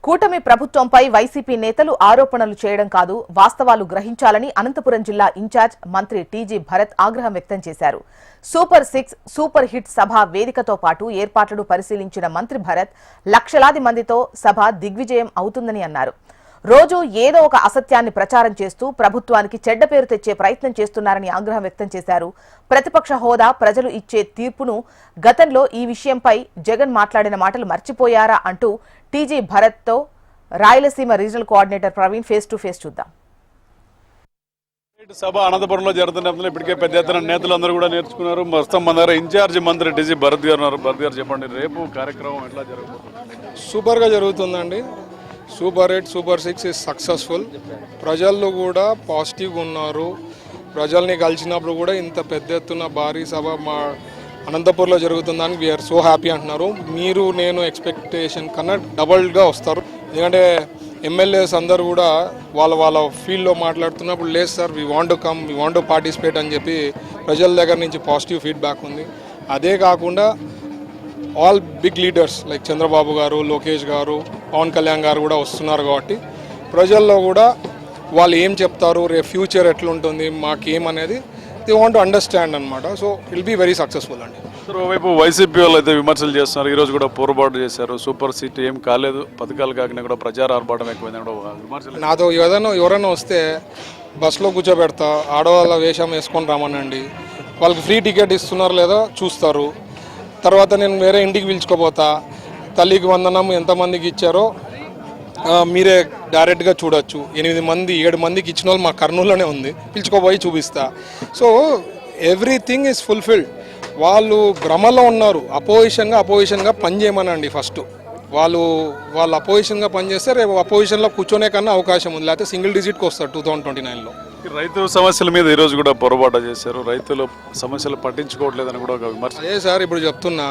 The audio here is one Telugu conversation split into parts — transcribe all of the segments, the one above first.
కూటమి ప్రభుత్వంపై వైసీపీ నేతలు ఆరోపణలు చేయడం కాదు, వాస్తవాలు గ్రహించాలని అనంతపురం జిల్లా ఇన్ఛార్జ్ మంత్రి టీజీ భరత్ ఆగ్రహం వ్యక్తం చేశారు. సూపర్ 6 సూపర్ హిట్ సభ వేదికతో పాటు ఏర్పాట్లను పరిశీలించిన మంత్రి భరత్ లక్షలాది మందితో సభ దిగ్విజయం అవుతుందని అన్నారు. రోజు ఏదో ఒక అసత్యాన్ని ప్రచారం చేస్తూ ప్రభుత్వానికి చెడ్డ పేరు తెచ్చే ప్రయత్నం చేస్తున్నారని ఆగ్రహం వ్యక్తం చేశారు. ప్రతిపక్ష హోదా ప్రజలు ఇచ్చే తీర్పును గతంలో ఈ విషయంపై జగన్ మాట్లాడిన మాటలు మర్చిపోయారా అంటూ టీజీ భరత్ తో Rayalaseema regional coordinator Praveen face to face చూద్దాం. సభ అనంతపురంలో జరుగుతున్న ఇప్పటికే పెద్ద ఎత్తున నేతలందరూ కూడా నేర్చుకున్నారు. ప్రస్తుతం మన దగ్గర ఇన్ఛార్జ్ మంత్రి టీజీ భరత్ గారు ఉన్నారు. భరత్ గారు చెప్పండి, రేపు కార్యక్రమం ఎట్లా జరుగుతుంది? సూపర్గా జరుగుతుందండి. Super 8 super 6 is successful. ప్రజల్లో కూడా పాజిటివ్గా ఉన్నారు. ప్రజల్ని కలిసినప్పుడు కూడా ఇంత పెద్ద ఎత్తున భారీ సభ మా అనంతపూర్లో జరుగుతుందని వీఆర్ సో హ్యాపీ అంటున్నారు. మీరు నేను ఎక్స్పెక్టేషన్ కన్నా డబుల్గా వస్తారు. ఎందుకంటే ఎమ్మెల్యేస్ అందరూ కూడా వాళ్ళ ఫీల్డ్లో మాట్లాడుతున్నప్పుడు లేదు sir, we want to come, we want to participate అని చెప్పి ప్రజల దగ్గర నుంచి పాజిటివ్ ఫీడ్బ్యాక్ ఉంది. అదే కాకుండా all big leaders like Chandrababu garu, Lokesh గారు, పవన్ కళ్యాణ్ గారు కూడా వస్తున్నారు. కాబట్టి ప్రజల్లో కూడా వాళ్ళు ఏం చెప్తారు, రేపు ఫ్యూచర్ ఎట్లుంటుంది, మాకేమనేది దే వాంట్ టు అండర్స్టాండ్ అనమాట. So will be very successful అండి. మరోవైపు వైసీపీ వాళ్ళు అయితే విమర్శలు చేస్తున్నారు. ఈరోజు కూడా పోరుబాటు చేశారు. సూపర్ సీట్ ఏం కాలేదు, పథకాలు కాకుండా కూడా ప్రచార ఆర్భాటం ఎక్కువైంది కూడా విమర్శలు. నాతో ఎవరైనా వస్తే బస్సులో కూర్చోబెడతా, ఆడవాళ్ళ వేషం వేసుకొని రామనండి, వాళ్ళకి ఫ్రీ టికెట్ ఇస్తున్నారు లేదా చూస్తారు. తర్వాత నేను వేరే ఇంటికి పిలుచుకోపోతా, తల్లికి వందనం ఎంతమందికి ఇచ్చారో మీరే డైరెక్ట్గా చూడొచ్చు. 8 మంది 7 మందికి ఇచ్చిన వాళ్ళు మా కర్నూలులోనే ఉంది, పిలుచుకోపోయి చూపిస్తా. So everything is fulfilled. వాళ్ళు భ్రమలో ఉన్నారు. అపోజిషన్గా పనిచేయమనండి. ఫస్ట్ వాళ్ళు అపోజిషన్గా పనిచేస్తే రేపు అపోజిషన్లో కూర్చొనే కన్నా అవకాశం ఉంది, లేకపోతే సింగిల్ డిజిట్కి వస్తారు 2029లో. రైతు సమస్యల మీద ఈరోజు కూడా పొరపాటు చేశారు. రైతులు సమస్యలు పట్టించుకోవట్లేదని కూడా ఒక విమర్శ. అదే సార్, ఇప్పుడు చెప్తున్నా,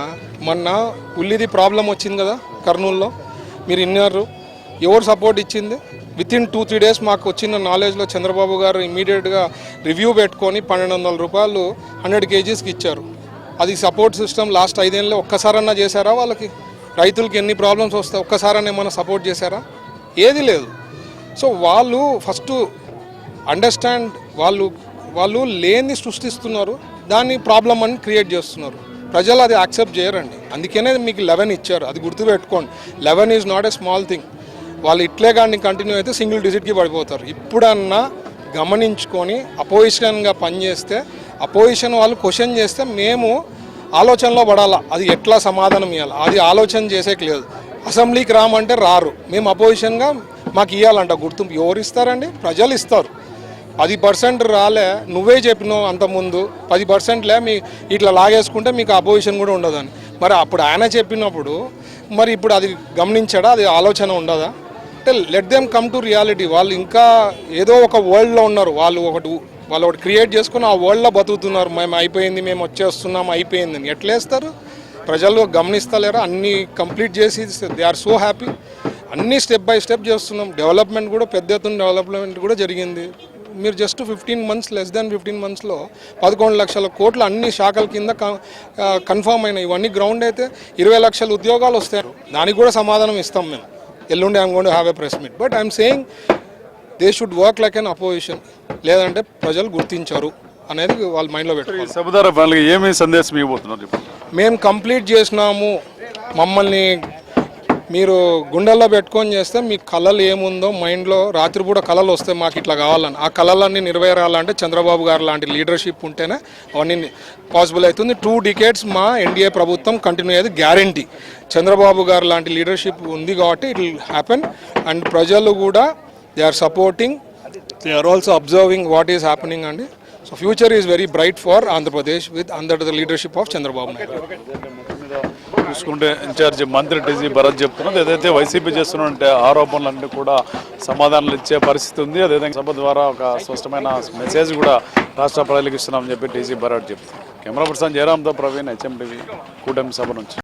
మొన్న ఉల్లిది ప్రాబ్లం వచ్చింది కదా కర్నూలులో, మీరు ఇన్నారు. ఎవరు సపోర్ట్ ఇచ్చింది? వితిన్ 2-3 డేస్ మాకు వచ్చిన నాలెడ్జ్లో చంద్రబాబు గారు ఇమీడియట్గా రివ్యూ పెట్టుకొని 1200 రూపాయలు 100 kgsకి ఇచ్చారు. అది సపోర్ట్ సిస్టమ్ లాస్ట్ 5 ఏళ్ళలో ఒక్కసారన్నా చేశారా? వాళ్ళకి రైతులకి ఎన్ని ప్రాబ్లమ్స్ వస్తాయి, ఒక్కసారన్నా ఏమైనా సపోర్ట్ చేశారా? ఏది లేదు. సో వాళ్ళు ఫస్ట్ అండర్స్టాండ్, వాళ్ళు లేని సృష్టిస్తున్నారు, దాన్ని ప్రాబ్లం అని క్రియేట్ చేస్తున్నారు. ప్రజలు అది యాక్సెప్ట్ చేయరండి. అందుకనే మీకు 11 ఇచ్చారు, అది గుర్తుపెట్టుకోండి. 11 is not a small thing. వాళ్ళు ఇట్లే కానీ కంటిన్యూ అయితే సింగిల్ డిజిట్కి పడిపోతారు. ఇప్పుడన్నా గమనించుకొని అపోజిషన్గా పనిచేస్తే, అపోజిషన్ వాళ్ళు క్వశ్చన్ చేస్తే మేము ఆలోచనలో పడాలా, అది ఎట్లా సమాధానం ఇవ్వాలి, అది ఆలోచన చేసేకి లేదు. అసెంబ్లీకి రామంటే రారు, మేము అపోజిషన్గా మాకు ఇవ్వాలంట గుర్తింపు. ఎవరు ఇస్తారండి? ప్రజలు ఇస్తారు. 10% రాలే, నువ్వే చెప్పినావు అంతకుముందు 10%లే మీ ఇట్లా లాగేసుకుంటే మీకు అపోజిషన్ కూడా ఉండదని. మరి అప్పుడు ఆయన చెప్పినప్పుడు మరి ఇప్పుడు అది గమనించాడా? అది ఆలోచన ఉండదా? అంటే let them come to reality. వాళ్ళు ఇంకా ఏదో ఒక వరల్డ్లో ఉన్నారు. వాళ్ళు ఒకటి క్రియేట్ చేసుకుని ఆ వరల్డ్లో బతుకుతున్నారు. మేము అయిపోయింది, మేము వచ్చేస్తున్నాం, అయిపోయిందని ఎట్లేస్తారు? ప్రజలు గమనిస్తలేరా? అన్నీ కంప్లీట్ చేసి దే ఆర్ సో హ్యాపీ. అన్నీ స్టెప్ బై స్టెప్ చేస్తున్నాం. డెవలప్మెంట్ కూడా పెద్ద ఎత్తున డెవలప్మెంట్ కూడా జరిగింది. మీరు జస్ట్ 15 months, లెస్ దాన్ 15 monthsలో 11 లక్షల కోట్లు అన్ని శాఖల కింద కన్ఫర్మ్ అయినాయి. ఇవన్నీ గ్రౌండ్ అయితే 20 లక్షల ఉద్యోగాలు వస్తాయి. దానికి కూడా సమాధానం ఇస్తాం మేము. ఎల్లుండి I'm going to have a press meet. But I'm saying they should work like an opposition. లేదంటే ప్రజలు గుర్తించారు అనేది వాళ్ళ మైండ్లో పెట్టుకోవాలి. సభ ద్వారా వాళ్ళకి ఏమేమి సందేశం ఇవ్వబోతున్నారు? మేము కంప్లీట్ చేసినాము, మమ్మల్ని మీరు గుండెల్లో పెట్టుకొని చేస్తే మీ కళలు ఏముందో మైండ్లో రాత్రిపూట కళలు వస్తే మాకు ఇట్లా కావాలని, ఆ కళలన్నీ నెరవేరాలంటే చంద్రబాబు గారు లాంటి లీడర్షిప్ ఉంటేనే అవన్నీ పాసిబుల్ అవుతుంది. 2 decades మా ఎన్డీఏ ప్రభుత్వం కంటిన్యూ అయ్యేది గ్యారంటీ. చంద్రబాబు గారు లాంటి లీడర్షిప్ ఉంది కాబట్టి ఇట్ విల్ హ్యాపెన్. అండ్ ప్రజలు కూడా they are supporting, they are also observing what is happening అండి. So future is very bright for Andhra Pradesh with under the leadership of Chandrababu Naidu. చూసుకుంటే ఇన్ఛార్జి మంత్రి టీజీ భరత్ చెప్తున్నది ఏదైతే వైసీపీ చేస్తున్నట్టే ఆరోపణలన్నీ కూడా సమాధానాలు ఇచ్చే పరిస్థితి ఉంది. అదేవిధంగా సభ ద్వారా ఒక స్పష్టమైన మెసేజ్ కూడా రాష్ట్ర ప్రజలకు ఇస్తున్నామని చెప్పి టీజీ భరత్ చెప్తున్నారు. కెమెరా పర్సన్ జయరామ్తో ప్రవీణ్, HM TV, కూటమి సభ నుంచి.